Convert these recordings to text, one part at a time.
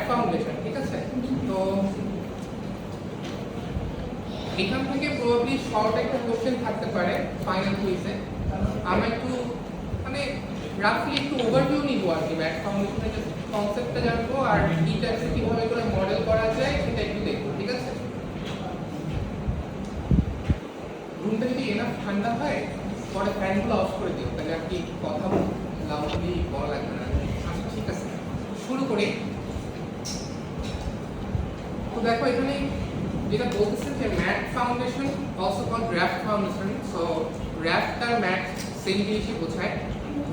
Foundation, ঠিক আছে? তো এখান থেকে প্রবাবলি শর্ট একটা কোশ্চেন থাকতে পারে ফাইনাল কুইজে। আমরা একটু মানে রাফলি একটু ওভারভিউ নিব আর কি, ম্যাথ ফাউন্ডেশনের যে কনসেপ্টটা জানবো আর ইটাকে কিভাবে করে মডেল করা যায় সেটা একটু দেখবো, ঠিক আছে? রুমটা যদি এনাফ ঠান্ডা হয় পরে ফ্যানগুলো অফ করে দিও, তাহলে আর কি কথা লাউডলি বলা লাগবে না। আচ্ছা ঠিক আছে, শুরু করি। তো দেখো এখানে যেটা বলতেছে যে mat foundation also called raft foundation. So raft আর ম্যাথ সেম জিনিসই বোঝায়।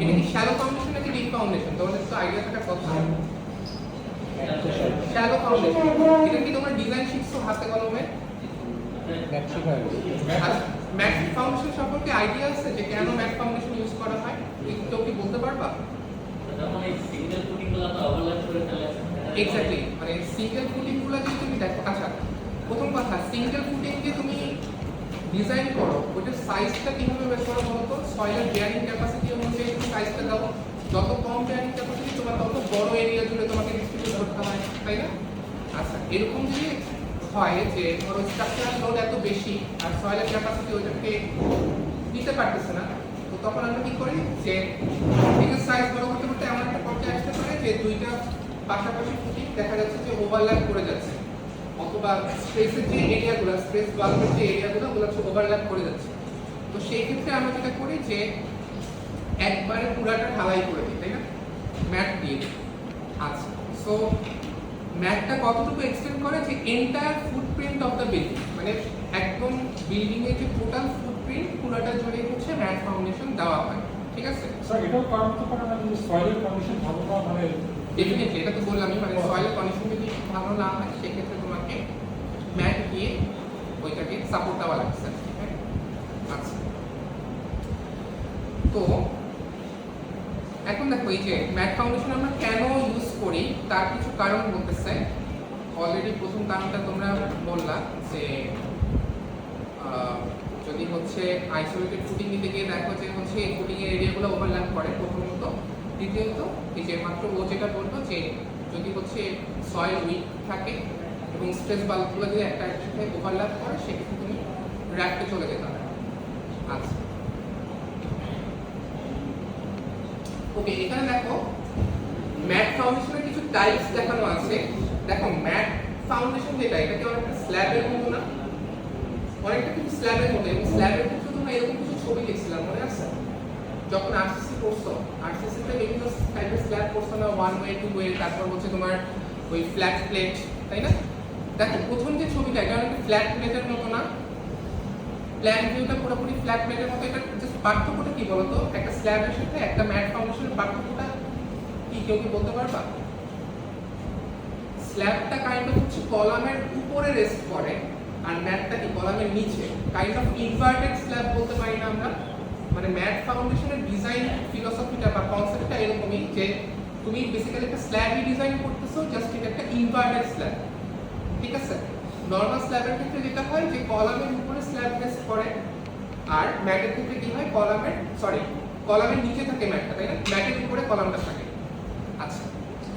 এটা কি শ্যালো ফাউন্ডেশন নাকি ডিপ ফাউন্ডেশন? তোমাদের তো আইডিয়া থাকার কথা। শ্যালো ফাউন্ডেশন এটা কি তোমরা ডিজাইন শিখছো হাতে কলমে? ম্যাথ ফাউন্ডেশন সম্পর্কে আইডিয়া আছে যে কেন ম্যাথ ফাউন্ডেশন ইউজ করা হয়? একটু কি বলতে পারবা? এক্স্যাক্টলি, মানে সিঙ্গেল ফুটিং গুলো যদি তুমি দেখো। আচ্ছা প্রথম কথা, সিঙ্গেল ফুটিং যে তুমি ডিজাইন করো ওটার সাইজটা কিভাবে বের করো বলো তো? সয়েলের বেয়ারিং ক্যাপাসিটি অনুযায়ী একটু সাইজটা দাও। যত কম বেয়ারিং ক্যাপাসিটি তোমার তত বড় এরিয়া জুড়ে তোমাকে ডিস্ট্রিবিউট করতে হয়, তাই না? আচ্ছা এরকম যদি হয় যে ধরো স্ট্রাকচারাল লোড এত বেশি আর সয়েলের ক্যাপাসিটি ওইটাকে দিতে পারতেছে না, তো তখন আমরা কি করি যে ফুটিংয়ের সাইজ বড় করতে করতে এমন একটা পর্যায়ে আসতে পারে যে দুইটা পাশাপাশি ফুটিং দেখা যাচ্ছে যে ওভারল্যাপ করে যাচ্ছে, অথবা স্পেসের যে এরিয়াগুলো, স্পেস বাল্বের যে এরিয়াগুলো ওগুলো হচ্ছে ওভারল্যাপ করে যাচ্ছে। তো সেই ক্ষেত্রে আমরা যেটা করি যে একবারে পুরাটা ঢালাই করে দিই, তাই না? ম্যাট দিয়ে দিই। আচ্ছা সো ম্যাটটা কতটুকু এক্সটেন্ড করে যে entire footprint of the building, মানে একদম বিল্ডিং এর যে টোটাল ফুটপ্রিন্ট পুরোটা জুড়ে হচ্ছে ম্যাট ফাউন্ডেশন দেওয়া হয়, ঠিক আছে? স্যার এটাও কারণ তো কারণ আমি সয়েলের কন্ডিশন ভালো না, মানে ডেফিনেটলি এটা তো বললামই, মানে সয়েলের কন্ডিশন যদি ভালো না হয় সেক্ষেত্রে তোমাকে ম্যাট দিয়ে ওইটাকে সাপোর্ট দেওয়া লাগছে। আচ্ছা তো এখন দেখো এই যে ম্যাট ফাউন্ডেশন আমরা কেন ইউজ করি তার কিছু কারণ বলতেছে। অলরেডি প্রথম কারণটা তোমরা বললা যে যদি হচ্ছে আইসোলেটেড ফুটিং নিতে গিয়ে দেখো যে হচ্ছে এই ফুটিং এর এরিয়াগুলো ওভারল্যাপ করে প্রথমত। দ্বিতীয়ত এই যে মাত্র ও যেটা বলতো যে যদি হচ্ছে সয়েল উইক থাকে এবং স্ট্রেস বাল্বগুলো যদি একটা একসাথে ওভারল্যাপ করে সেক্ষেত্রে তুমি র্যাপে চলে যেতে হবে। আচ্ছা ওকে, এখানে দেখো ম্যাট ফাউন্ডেশনের কিছু টাইপস দেখানো আছে। দেখো ম্যাট ফাউন্ডেশন যেটা, এটা কি অনেকটা স্ল্যাবের মতো না? অনেকটা কিন্তু স্ল্যাবের মতো, এবং স্ল্যাবের ক্ষেত্রে তোমরা এরকম কিছু ছবি দেখছিলাম মনে আছে? যখন আরসিসি করছো, আরসিসি তে বিভিন্ন টাইপের স্ল্যাব করছো না, ওয়ান ওয়ে টু ওয়ে, তারপর হচ্ছে তোমার ওই ফ্ল্যাট প্লেট, তাই না? দেখো প্রথম যে ছবিটা এটা অনেকটা ফ্ল্যাট প্লেটের মতো না? প্ল্যান ভিউটা পুরোপুরি ফ্ল্যাট প্লেটের মতো। এটা জাস্ট পার্থক্যটা কি বলতো? একটা স্ল্যাবের সাথে একটা ম্যাট ফাউন্ডেশনের পার্থক্যটা কি কেউ কি বলতে পারবা? স্ল্যাবটা কাইন্ড অফ হচ্ছে কলামের উপরে রেস্ট করে আর ম্যাটটা কি কলামের নিচে, কাইন্ড অফ ইনভার্টেড স্ল্যাব বলতে পারি না আমরা? মানে ম্যাট ফাউন্ডেশনের ডিজাইন ফিলোসফিটা বা কনসেপ্টটা এরকমই যে তুমি বেসিক্যালি একটা স্ল্যাবই ডিজাইন করতেছো, জাস্ট এটা একটা ইনভার্টেড স্ল্যাব, ঠিক আছে? নরমাল স্ল্যাবের ক্ষেত্রে যেটা হয় যে কলামের উপরে স্ল্যাব রেস্ট করে, আর ম্যাটের ক্ষেত্রে কি হয় কলামের নিচে থাকে ম্যাটটা, তাই না? ম্যাটের উপরে কলামটা থাকে। আচ্ছা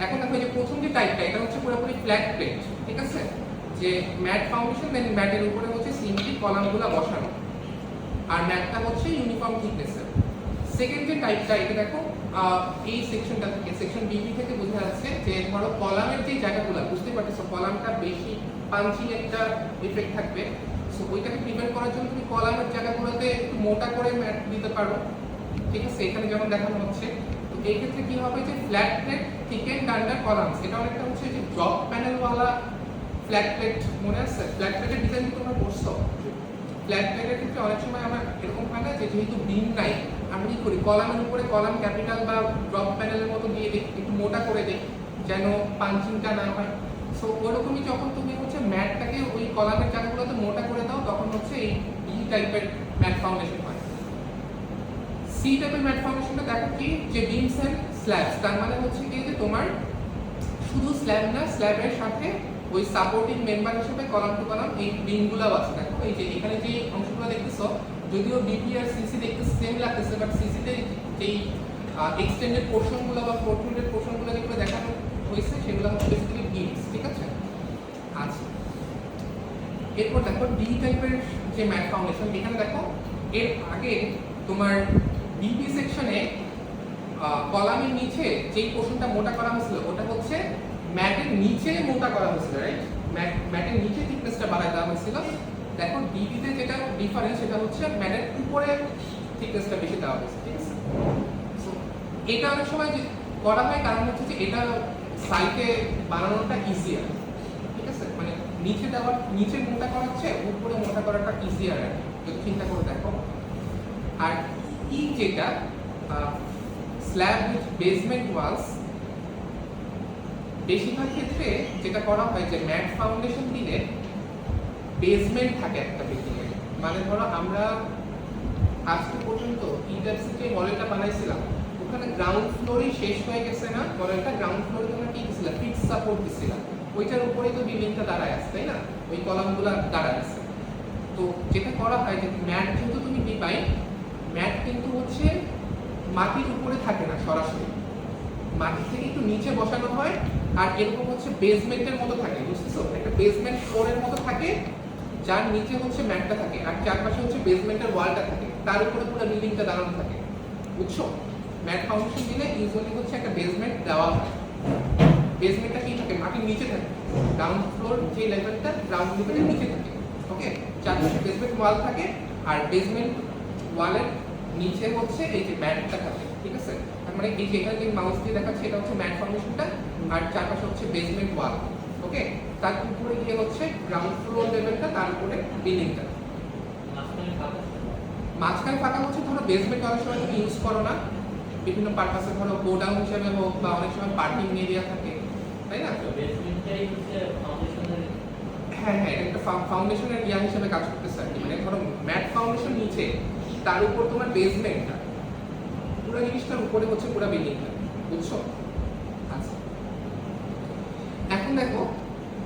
এখন দেখো যে প্রথম যে টাইপটা এটা হচ্ছে পুরোপুরি ফ্ল্যাট প্লেট, ঠিক আছে? যে ম্যাট ফাউন্ডেশন দেন ম্যাটের উপরে হচ্ছে সিম্পলি কলামগুলো বসানো আর ম্যাটটা হচ্ছে ইউনিফর্ম থিকনেসের। সেকেন্ড যে টাইপটা এটা দেখো এই সেকশনটা থেকে, সেকশন বিবি থেকে বোঝা যাচ্ছে যে ধরো কলামের যে জায়গাগুলো বুঝতে পারতেছো কলামটা বেশি পাঞ্চিং একটা ইফেক্ট থাকবে, সো ওইটাকে প্রিভেন্ট করার জন্য তুমি কলামের জায়গাগুলোতে একটু মোটা করে ম্যাট দিতে পারো, ঠিক আছে? এখানে যেমন দেখানো হচ্ছে। তো এই ক্ষেত্রে কি হবে যে flat plate thickened under columns, এটা অনেকটা হচ্ছে যে ড্রপ প্যানেলওয়ালা ফ্ল্যাট প্লেট, মনে আছে? ফ্ল্যাট প্লেটের ডিজাইন তোমরা করছো? ফ্ল্যাট প্লেটের ক্ষেত্রে অনেক সময় আমার এরকম হয় না যে যেহেতু বিম নাই আমি কি করি কলামের উপরে কলাম ক্যাপিটাল বা ড্রপ প্যানেলের মতো দিয়ে দিই, একটু মোটা করে দিই যেন পাঞ্চিংটা না হয়। সো ওরকমই যখন তুমি হচ্ছে ম্যাটটাকে ওই কলামের জায়গাগুলোতে মোটা করে দাও তখন হচ্ছে এই বি টাইপের ম্যাট ফাউন্ডেশন হয়। সি টাইপের ম্যাট ফাউন্ডেশনটা দেখো কি যে বিমস এন্ড স্ল্যাবস, তার মানে হচ্ছে কি যে তোমার শুধু স্ল্যাব না, স্ল্যাবের সাথে ওই সাপোর্টিং মেম্বার হিসেবে কলাম টু কলাম এই বিমগুলোও আছে। দেখো এই যে এখানে যে অংশগুলো দেখতেছো যদিও বিপি আর সিসি দেখতে সেম লাগতেছে, বাট সিসিতে যেই এক্সটেন্ডেড পোর্শনগুলো বা প্রোট্রুডেড পোর্শনগুলো যেগুলো দেখানো হয়েছে সেগুলো হচ্ছে বেসিক্যালি বিটস, ঠিক আছে? আচ্ছা, এরপর দেখো ডি টাইপের যে ম্যাট ফাউন্ডেশন, এখানে দেখো এর আগে তোমার বিপি সেকশনে কলামের নিচে যেই পোর্শনটা মোটা করা হয়েছিল ওটা হচ্ছে ম্যাটের নিচে মোটা করা হয়েছিল, রাইট? ম্যাটের নিচে থিকনেসটা বাড়ায় দেওয়া হয়েছিল। দেখো ডিপিতে যেটা ডিফারেন্স সেটা হচ্ছে ম্যাটের উপরে থিকনেসটা বেশি দেওয়া হয়েছে, ঠিক আছে? সো এটা অনেক সময় যে করা হয় কারণ হচ্ছে যে এটা সাইটে বানানোটা ইজিয়ার, ঠিক আছে? মানে নিচে মোটা করা হচ্ছে, উপরে মোটা করাটা ইজিয়ার আর কি, যদি চিন্তা করে দেখো। আর ই যেটা স্ল্যাব উইথ বেসমেন্ট ওয়ালস, বেশিরভাগ ক্ষেত্রে যেটা করা হয় যে ম্যাট ফাউন্ডেশন দিলে বেসমেন্ট থাকে একটা বিল্ডিং এর। মানে ধরো আমরা আজকে পর্যন্ত ইটারসি যে মডেলটা বানাইছিলাম ওখানে গ্রাউন্ড ফ্লোরই শেষ হয়ে গেছে না, মডেলটা গ্রাউন্ড ফ্লোরে তোমরা কি দিছিলাম? ফিক্স সাপোর্ট দিছিলাম, ওইটার উপরেই তো বিল্ডিংটা দাঁড়ায় আছে, তাই না? ওই কলামগুলো দাঁড়ায় আছে। তো যেটা করা হয় যে ম্যাট কিন্তু তুমি দিবাই, ম্যাট কিন্তু হচ্ছে মাটির উপরে থাকে না, সরাসরি মাটি থেকে একটু নিচে বসানো হয়। আর এরকম হচ্ছে বেসমেন্টের মতো থাকে, বুঝতেছো? একটা বেসমেন্ট ফ্লোরের মতো থাকে, যার নিচে হচ্ছে ম্যাটটা থাকে আর চারপাশে হচ্ছে বেসমেন্টের ওয়ালটা থাকে, তার উপরে পুরো বিল্ডিংটা দাঁড়ানো থাকে, বুঝছো? ম্যাট ফাউন্ডেশন দিলে ইউজুয়ালি হচ্ছে একটা বেসমেন্ট দেওয়া হয়। বেসমেন্টটা কি থাকে? মাটির নিচে থাকে, গ্রাউন্ড ফ্লোর যে লেভেলটা গ্রাউন্ড লেভেলের নিচে থাকে, ওকে? চারপাশে বেসমেন্ট ওয়াল থাকে আর বেসমেন্ট ওয়ালের নিচে হচ্ছে এই যে ম্যাটটা থাকে, ঠিক আছে? তার মানে এই যে এখানে যে মাউস দিয়ে দেখাচ্ছে এটা হচ্ছে ম্যাট ফাউন্ডেশনটা, আর চারপাশে হচ্ছে বেসমেন্ট ওয়াল, ওকে? তার উপরে গিয়ে হচ্ছে গ্রাউন্ড ফ্লোর লেভেলটা, তার উপরে বিল্ডিংটা। মাঝখানে ফাঁকা হচ্ছে ধরো বেসমেন্ট অনেক সময় তুমি ইউজ করো না, বিভিন্ন পারপাসে, ধরো গোডাউন হিসেবে হোক বা অনেক সময় পার্কিং এরিয়া থাকে, তাই না? হ্যাঁ হ্যাঁ, এটা একটা ফাউন্ডেশনের ইয়া হিসেবে কাজ করতেছে আর কি। মানে ধরো ম্যাট ফাউন্ডেশন নিচে, তার উপর তোমার বেসমেন্টটা, পুরো জিনিসটার উপরে হচ্ছে পুরো বিল্ডিংটা, বুঝছো? আচ্ছা, এখন দেখো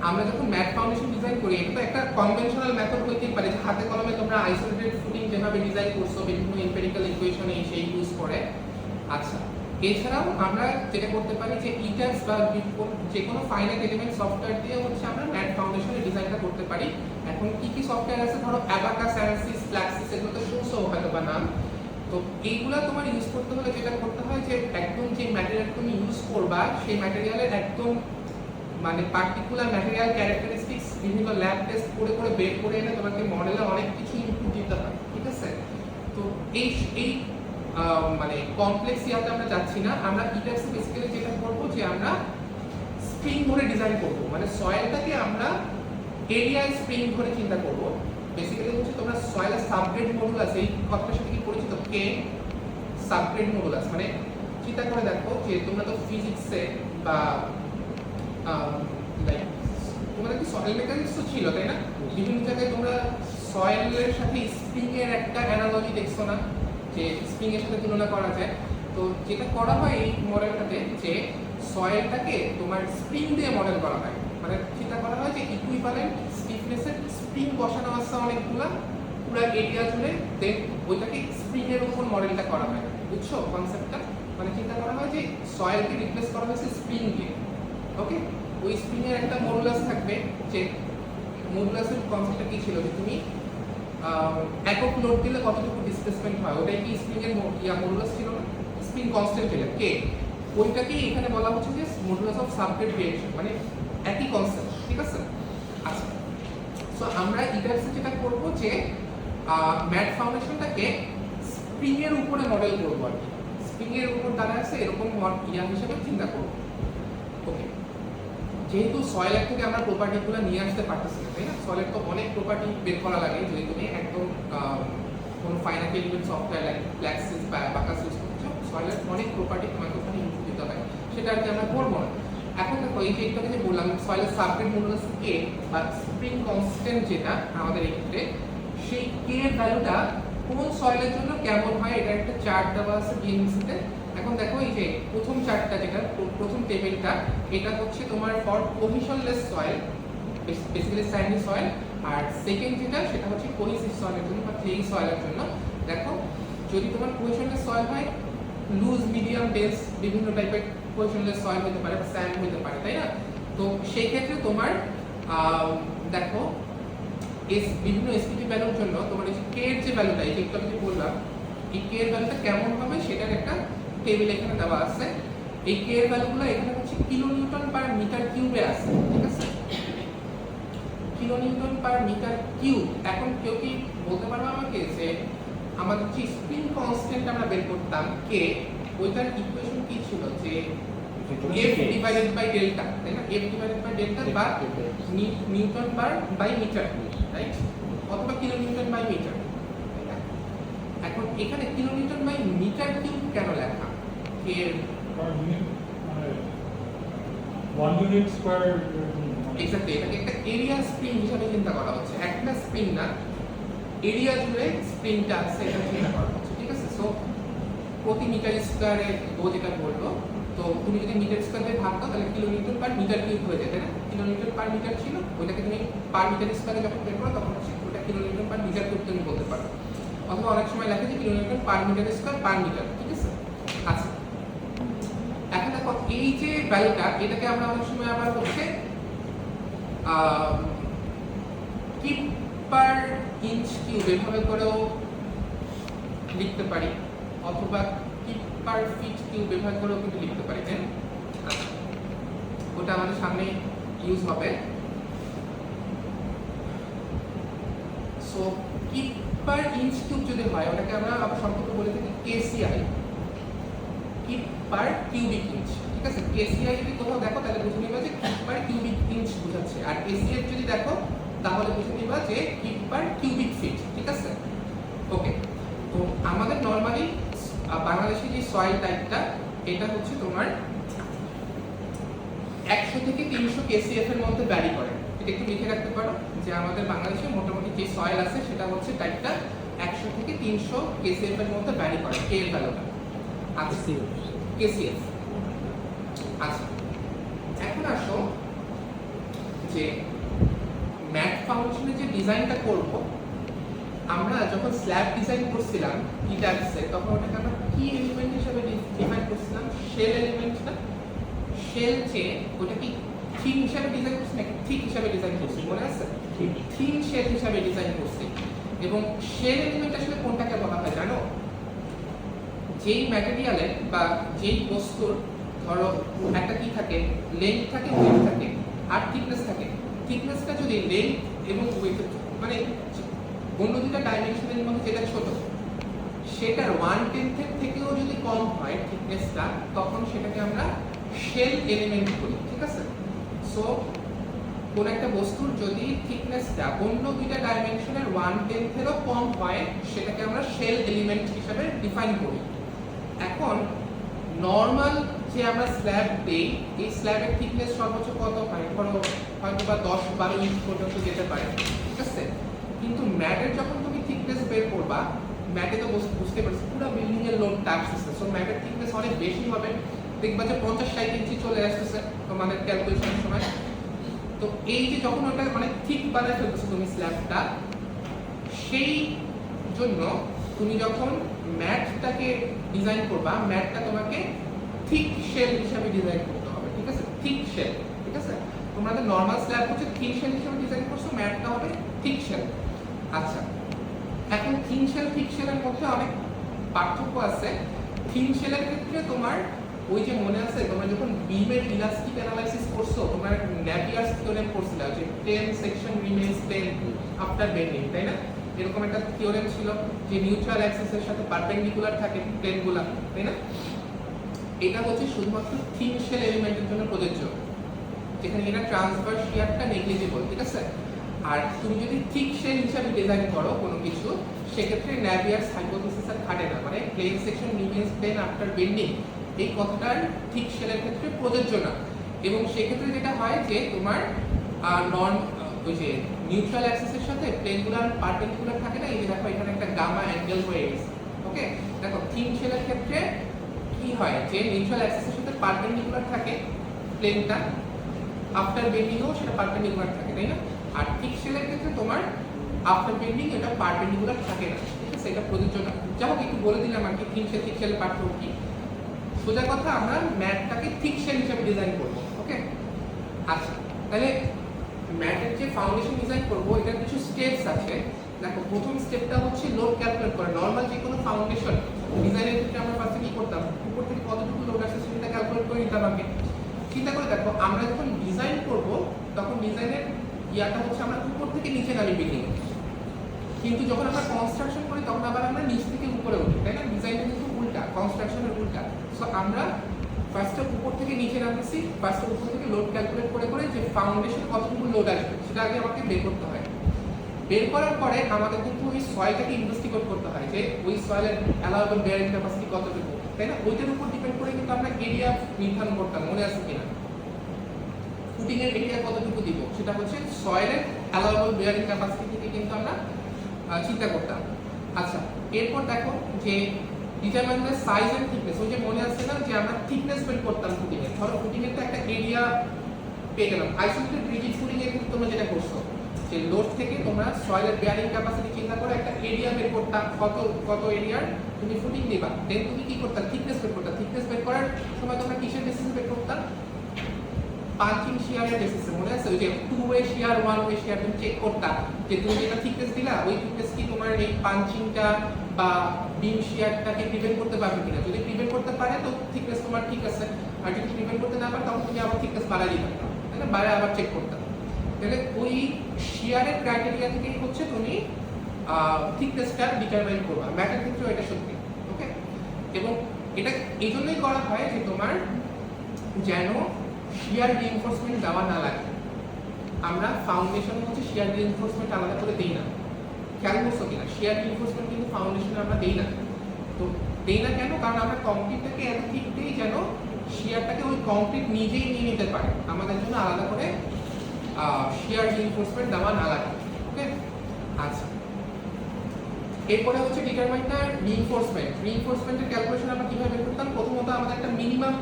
আমরা যখন ম্যাট ফাউন্ডেশন ডিজাইন করি, এটা তো একটা কনভেনশনাল মেথড হইতেই পারে যে হাতে কলমে তোমরা আইসোলেটেড ফুটিং যেভাবে ডিজাইন করছো বিভিন্ন এমপিরিক্যাল ইকুয়েশন সেই ইউজ করে। আচ্ছা, এছাড়াও আমরা যেটা করতে পারি যে ইটার্স বা যে কোনো ফাইনাইট এলিমেন্ট সফটওয়্যার দিয়ে হচ্ছে আমরা ম্যাট ফাউন্ডেশনের ডিজাইনটা করতে পারি। এখন কি কি সফটওয়্যার আছে? ধরো অ্যাবাকাস, অ্যানসিস, প্লাক্সিস, এগুলো তো শুনছো হয়তো বা নাম। তো এইগুলা তোমার ইউজ করতে হলে যেটা করতে হয় যে একদম যে ম্যাটেরিয়াল তুমি ইউজ করবা সেই ম্যাটেরিয়ালের একদম মানে পার্টিকুলার ম্যাটেরিয়াল ক্যারেক্টারিস্টিক্স বিভিন্ন ল্যাব টেস্ট করে করে বের করে এনে তোমাকে মডেলে অনেক কিছু ইনপুট দিতে হয়, ঠিক আছে? তো এই এই মানে কমপ্লেক্স ইয়াতে আমরা যাচ্ছি না। আমরা ইটারসি বেসিক্যালি যেটা করব যে আমরা স্প্রিং ধরে ডিজাইন করব, মানে সয়েলটাকে আমরা এরিয়ায় স্প্রিং ধরে চিন্তা করব। বেসিক্যালি হচ্ছে তোমরা সয়েলের সাবগ্রেড মডুলাস, এই কথাটার সাথে কি পরিচিত? কে সাবগ্রেড মডুলাস, মানে চিন্তা করে দেখো যে তোমরা তো ফিজিক্সে বা লাইক তোমাদের কি সয়েল মেকানিক্স তো ছিল, তাই না? বিভিন্ন জায়গায় তোমরা সয়েলের সাথে স্প্রিং এর একটা অ্যানালজি দেখছো না, যে স্প্রিং এর সাথে তুলনা করা যায়। তো যেটা করা হয় এই মডেলটাতে যে সয়েলটাকে তোমার স্প্রিং দিয়ে মডেল করা হয়, মানে চিন্তা করা হয় যে ইকুইভ্যালেন্ট স্টিফনেসের স্প্রিং বসানো আছে অনেকগুলা পুরো এরিয়া জুড়ে, দেন ওইটাকে স্প্রিং এর উপর মডেলটা করা হয়, বুঝছো কনসেপ্টটা? মানে চিন্তা করা হয় যে সয়েলকে রিপ্লেস করা হয়েছে স্প্রিং দিয়ে, ওকে? ওই স্প্রিং এর একটা মডুলাস থাকবে, যে মডুলাসের কনসেপ্টটা কি ছিল যে তুমি একক লোড দিলে কতটুকু ডিসপ্লেসমেন্ট হয়, ওটাই কি স্প্রিং এর মডুলাস ছিল না? স্প্রিং কনস্ট্যান্ট ছিল কে, ওইটাকেই এখানে বলা হচ্ছে যে মডুলাস অফ সাবগ্রেড রিঅ্যাকশন, মানে একই কনসেপ্ট, ঠিক আছে? আচ্ছা, সো আমরা ইটারসি যেটা করব যে ম্যাট ফাউন্ডেশনটাকে স্প্রিং এর উপরে মডেল করব আর কি, স্প্রিং এর উপর দাঁড়ায় আছে এরকম ইয়া হিসেবে চিন্তা করব, ওকে? যেহেতু সয়েলের থেকে আমরা প্রপার্টিগুলো নিয়ে আসতে পারতেছি না, তাই না? সয়েলের তো অনেক প্রপার্টি বের করা লাগে, যদি তুমি একদম কোনো ফাইনাইট এলিমেন্ট সফটওয়্যার লাইক প্লাক্সিস বা অ্যাবাকাস ইউজ করছো, সয়েলের অনেক প্রপার্টি তোমাকে ওখানে ইনপুট দিতে হয়, সেটা আর কি আমরা করবো না। এখন দেখো এই যে একটাকে যে বললাম সয়েলের সাবগ্রেড মডুলাস কে বা স্প্রিং কনস্ট্যান্ট যেটা আমাদের এক্ষেত্রে, সেই কে এর ভ্যালুটা কোন সয়েলের জন্য কেমন হয় এটা একটা চার্ট দেওয়া আছে বিএমসিতে। এখন দেখো এই যে প্রথম চার্টটা যেটা প্রথম টেবিলটা, এটা হচ্ছে তোমার for cohesionless soil, basically sandy soil. আর সেকেন্ড যেটা সেটা হচ্ছে কোহিসিভ সয়েলের জন্য বা ক্লেই সয়েলের জন্য। দেখো যদি তোমার কোহিশনলেস সয়েল হয় লুজ, মিডিয়াম, ডেন্স বিভিন্ন টাইপের ইকুয়েশনলেস সয়েল হতে পারে বা স্যান্ড হতে পারে, তাই না? তো সেই ক্ষেত্রে তোমার দেখো বিভিন্ন এসপিটি ভ্যালুর জন্য তোমার এই যে কে এর যে ভ্যালুটা, এই যে একটু আমি বললাম, এই কে এর ভ্যালুটা কেমন হবে সেটার একটা টেবিল এখানে দেওয়া আছে। এই কে এর ভ্যালুগুলো এখানে হচ্ছে কিলোনিউটন পার মিটার কিউবে আছে, ঠিক আছে? Kilonewton per metre cube. এখন কেউ কি বলতে পারবে আমাকে যে আমাদের যে স্প্রিং কনস্ট্যান্ট আমরা বের করতাম কে, ওইটার ইকুয়েশন কি ছিল? যে F ডিভাইডেড বাই ডেল্টা, তাই না? F ডিভাইডেড বাই ডেল্টা বা newton per by metre, right? অথবা কিলোনিউটন বাই মিটার। এখন এখানে কিলোনিউটন বাই মিটার কিউব কেন লেখা? কে এর মানে 1 ইউনিট স্কয়ার এক্স্যাক্টলি এটাকে একটা এরিয়া স্প্রিং হিসেবে চিন্তা করা হচ্ছে, একটা স্প্রিং না, এরিয়া জুড়ে স্প্রিংটা আছে এটা চিন্তা করা হচ্ছে, ঠিক আছে? সো প্রতি মিটার স্কয়ারে ও যেটা বললো, তো তুমি যদি মিটার স্কয়ার দিয়ে ভাগ দাও তাহলে কিলোমিটার পার মিটার কিউব হয়ে যায়, তাই না? কিলোমিটার পার মিটার ছিল, ওইটাকে তুমি পার মিটার স্কয়ারে যখন বের করো তখন হচ্ছে ওটা কিলোমিটার পার মিটার কিউব তুমি বলতে পারো। অথবা অনেক সময় লেখে যে kilometre per metre square per metre, ঠিক আছে? আচ্ছা, এখন দেখো এই যে ভ্যালুটা, এটাকে আমরা অনেক সময় আবার হচ্ছে কিপ পার ইঞ্চ কিউব এভাবে করেও লিখতে পারি, অথবা কিপ পার ফিট কিউব এভাবে করেও কিন্তু লিখতে পারি, তাই না? আচ্ছা, ওটা আমাদের সামনে ইউজ হবে। সো কিপ পার ইঞ্চ কিউব যদি হয়, ওটাকে আমরা আবার সম্পর্কে বলে থাকি কেসিআই, কিপ পার কিউবিক ইঞ্চ, ঠিক আছে? কেসিআই যদি কোথাও দেখো তাহলে বুঝে নিবা যে কিপ পার কিউবিক ইঞ্চ বোঝাচ্ছে, আর এসিএফ যদি দেখো তাহলে বুঝে নিবা যে কিপ পার কিউবিক ফিট, ঠিক আছে? ওকে, তো আমাদের নরমালি বাংলাদেশে যে সয়েল টাইপটা, এটা হচ্ছে তোমার 100 থেকে 300 কেসিএফ এর মধ্যে ভ্যারি করে। এটা একটু লিখে রাখতে পারো যে আমাদের বাংলাদেশে মোটামুটি যে সয়েল আছে সেটা হচ্ছে টাইপটা 100 থেকে 300 কেসিএফ এর মধ্যে ভ্যারি করে, কে এর ভ্যালুটা। আচ্ছা, কেসিএফ। আচ্ছা, এখন আসো যে ম্যাট ফাউন্ডেশনের যে ডিজাইনটা করব, আমরা যখন স্ল্যাব ডিজাইন করছিলাম ইটাক্সে, তখন ওটাকে আমরা কি এলিমেন্ট হিসেবে ডিফাইন করছিলাম? শেল এলিমেন্ট না? শেল যে ওটা কি থিন হিসেবে ডিজাইন করছি নাকি থিক হিসেবে ডিজাইন করছি, মনে আছে? থিন শেল হিসেবে ডিজাইন করছি। এবং শেল এলিমেন্ট আসলে কোনটাকে বলা হয় জানো? যেই ম্যাটেরিয়ালের বা যেই বস্তুর ধরো একটা কি থাকে, লেন্থ থাকে, উইডথ থাকে, আর থিকনেস থাকে। থিকনেসটা যদি লেন্থ এবং উইডথ মানে অন্য দুটো ডাইমেনশনের মধ্যে যেটা ছোট, সেটার 1/10 এর থেকেও যদি কম হয় থিকনেসটা, তখন সেটাকে আমরা শেল এলিমেন্ট বলি, ঠিক আছে? সো কোন একটা বস্তুর যদি থিকনেসটা অন্য দুইটা ডাইমেনশনের 1/10 এরও কম হয়, সেটাকে আমরা শেল এলিমেন্ট হিসেবে ডিফাইন করি। এখন নরমাল যে আমরা স্ল্যাব দেই, এই স্ল্যাবের থিকনেস সর্বোচ্চ কত হয়? হয়তো বা 10-12 ইঞ্চ পর্যন্ত যেতে পারে, ঠিক আছে? কিন্তু ম্যাটের যখন তুমি থিকনেস বের করবা, ম্যাটে তো বুঝতে পারছো পুরো বিল্ডিং এর লোডটা আসতেছে, সো ম্যাটের থিকনেস অনেক বেশি হবে। দেখবা যে 50-60 ইঞ্চি চলে আসতেছে তোমাদের ক্যালকুলেশনের সময়। তো এই যে যখন ওটা মানে ঠিক বানায় ফেলতেছো তুমি স্ল্যাবটা, সেই জন্য তুমি যখন ম্যাটটাকে ডিজাইন করবা, ম্যাটটা তোমাকে থিক শেল হিসাবে ডিজাইন করতে হবে, ঠিক আছে? থিক শেল, ঠিক আছে? তোমাদের নরমাল স্ল্যাব হচ্ছে থিন শেল হিসাবে ডিজাইন করছো, ম্যাটটা হবে থিক শেল। আচ্ছা, এখন থিন শেল থিক শেলের মধ্যে অনেক পার্থক্য আছে। থিন শেলের ক্ষেত্রে তোমার ওই যে মনে আছে তোমরা যখন বিমের ইলাস্টিক অ্যানালাইসিস করছো, তোমরা ন্যাপিয়ারস থিওরেম করছিলে যে plane section remains plane after bending, তাই না? এরকম একটা থিওরেম ছিল যে নিউট্রাল অ্যাক্সিসের সাথে পারপেন্ডিকুলার থাকে প্লেনগুলো, তাই না? এটা হচ্ছে শুধুমাত্র থিন শেল এলিমেন্টের জন্য প্রযোজ্য, যেখানে এটা ট্রান্সভার্স শিয়ারটা নেগলিজিবল, ঠিক আছে? আর তুমি যদি থিক শেল হিসাবে ডিজাইন করো কোনো কিছু, সেক্ষেত্রে ন্যাপিয়ারস হাইপোথিসিস আর খাটে না, মানে plane section remains plane after bending এই কথাটার থিক শেলের ক্ষেত্রে প্রযোজ্য না। এবং সেক্ষেত্রে যেটা হয় যে তোমার ওই যে নিউট্রাল অ্যাক্সিসের সাথে প্লেনগুলার পারপেন্ডিকুলার থাকে না, এই যে দেখো এখানে একটা গামা অ্যাঙ্গেল হয়ে গেছে, ওকে? দেখো থিন শেলের ক্ষেত্রে কি হয় যে নিউট্রাল অ্যাক্সিসের সাথে পারপেন্ডিকুলার থাকে প্লেনটা, আফটার বেন্ডিংও সেটা পারপেন্ডিকুলার থাকে, তাই না? আর থিক শেলের ক্ষেত্রে তোমার আফটার বেন্ডিং এটা পারপেন্ডিকুলার থাকে না, ঠিক আছে? এটা প্রযোজ্য না। যাই হোক, একটু বলে দিলাম আর কি থিন শেল থিক শেলের পার্থক্য কি। সোজা কথা আমরা ম্যাটটাকে থিক শেল হিসেবে ডিজাইন করবো। ওকে, আচ্ছা তাহলে ম্যাটের যে ফাউন্ডেশন ডিজাইন করবো এটার কিছু স্টেপস আছে। দেখো প্রথম স্টেপটা হচ্ছে লোড ক্যালকুলেট করা। নর্মাল যে কোনো ফাউন্ডেশন ডিজাইনের ক্ষেত্রে আমরা ফার্স্টে কি করতাম, উপর থেকে কতটুকু লোড আসছে সেটা ক্যালকুলেট করে নিতাম আগে। চিন্তা করে দেখো আমরা যখন ডিজাইন করব তখন ডিজাইনের ইয়াটা হচ্ছে আমরা উপর থেকে নিচে নামি বিল্ডিং, কিন্তু যখন আমরা কনস্ট্রাকশন করি তখন আবার আমরা নিচ থেকে উপরে উঠি, তাই না? ডিজাইনের কিন্তু উল্টা, কনস্ট্রাকশনের উল্টা। সো আমরা ফার্স্টে উপর থেকে নিচে নামছি, ফার্স্টে উপর থেকে লোড ক্যালকুলেট করে করে যে ফাউন্ডেশন কতটুকু লোড আসবে সেটা আগে আমাকে বের করতে হয়। বের করার পরে আমাদের কিন্তু ওই সয়েলটাকে ইনভেস্টিগেট করতে হয় যে ওই সয়েলের অ্যালাউয়েবল বেয়ারিং ক্যাপাসিটি কতটুকু, তাই না? ওইটার উপর ডিপেন্ড করে কিন্তু আমরা এরিয়া নির্ধারণ করতাম, মনে আছে কিনা? ফুটিং এর এরিয়া কতটুকু দিব সেটা হচ্ছে সয়েলের অ্যালাউয়েবল বেয়ারিং ক্যাপাসিটি থেকে কিন্তু আমরা চিন্তা করতাম। আচ্ছা, এরপর দেখো যে determine the size and thickness. ওই যে মনে আছে না যে আমরা থিকনেস বের করতাম ফুটিং এর। ধরো ফুটিং এর তো একটা এরিয়া পেয়ে গেলাম। আইসোলেটেড রিজিড ফুটিং এর কিন্তু তোমরা যেটা করছো যে লোড থেকে তোমরা সয়েলের বেয়ারিং ক্যাপাসিটি চিন্তা করে একটা এরিয়া বের করতাম, কত এরিয়ার তুমি ফুটিং দিবা। দেন তুমি কি করতাম, থিকনেস বের করতাম। থিকনেস বের করার সময় তোমরা কিসের বেসিসে বের করতাম? পাঞ্চিং শিয়ারের বেসিসে। মনে আছে ওই যে 2 ওয়ে শিয়ার 1 ওয়ে শিয়ার তুমি চেক করতা যে তুমি যেটা থিকনেস দিলা ওই থিকনেস কি তোমার এই পাঞ্চিংটা বা বিম শিয়ারটাকে প্রিভেন্ট করতে পারবে কিনা। যদি প্রিভেন্ট করতে পারে তো থিকনেস তোমার ঠিক আছে, আর যদি প্রিভেন্ট করতে না পারে তখন তুমি আবার থিকনেস বাড়াই দিতে পারো, তাই না? বাড়ায় আবার চেক করতে। তাহলে ওই শিয়ারের ক্রাইটেরিয়া থেকেই হচ্ছে তুমি থিকনেসটা ডিটারমাইন করবা। ম্যাটের ক্ষেত্রেও এটা সত্যি। ওকে, এবং এটা এই জন্যই করা হয় যে তোমার যেন শিয়ার রিইনফোর্সমেন্ট দেওয়া না লাগে। আমরা ফাউন্ডেশন হচ্ছে শিয়ার রিইনফোর্সমেন্ট আলাদা করে দেই না। খেয়াল করছো কিনা? শিয়ার রিইনফোর্সমেন্ট কিন্তু ফাউন্ডেশনে আমরা দেই না। তো দেই না কেন? কারণ আমরা কংক্রিটটাকে এত ঠিক দেই যেন শিয়ারটাকে ওই কংক্রিট নিজেই নিয়ে নিতে পারে। আমাদের জন্য আলাদা করে শিয়ার রিইনফোর্সমেন্ট দেওয়া না লাগে। ওকে, আচ্ছা এরপরে হচ্ছে ডিটারমাইন দ্য রিইনফোর্সমেন্ট। রিইনফোর্সমেন্টের ক্যালকুলেশন আমরা কিভাবে করতাম? প্রথমত আমাদের একটা মিনিমাম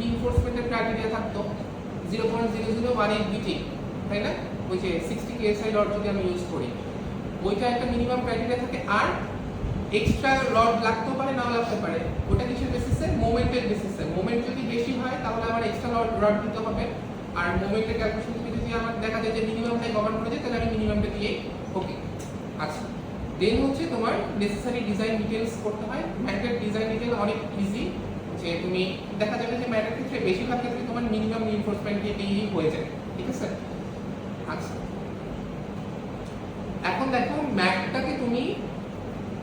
রিইনফোর্সমেন্টের ক্রাইটেরিয়া থাকতো 0.0018 বিটি, তাই না? ওই যে 60 কেএসআই রড যদি আমি ইউজ করি ওইটা একটা মিনিমাম ক্রাইটেরিয়া থাকে। আর এক্সট্রা রড লাগতেও পারে নাও লাগতে পারে। ওটা কিসের বেসিসে? মোমেন্টের বেসিসে। মোমেন্ট যদি বেশি হয় তাহলে আমার এক্সট্রা রড দিতে হবে। আর মোমেন্টের ক্যালকুলেশন থেকে যদি আমার দেখা যায় যে মিনিমামটাই কভার করে যায় তাহলে আমি মিনিমামটা দিয়ে ওকে। আচ্ছা, দেন হচ্ছে তোমার নেসেসারি ডিজাইন ডিটেইলস করতে হয়। ম্যাটের ডিজাইন ডিটেইল অনেক ইজি, যে তুমি দেখা যাবে যে ম্যাটের ক্ষেত্রে বেশিরভাগ ক্ষেত্রে তোমার মিনিমাম রিইনফোর্সমেন্ট দিয়েই হয়ে যায়, ঠিক আছে? আচ্ছা, এখন দেখো ম্যাটটাকে তুমি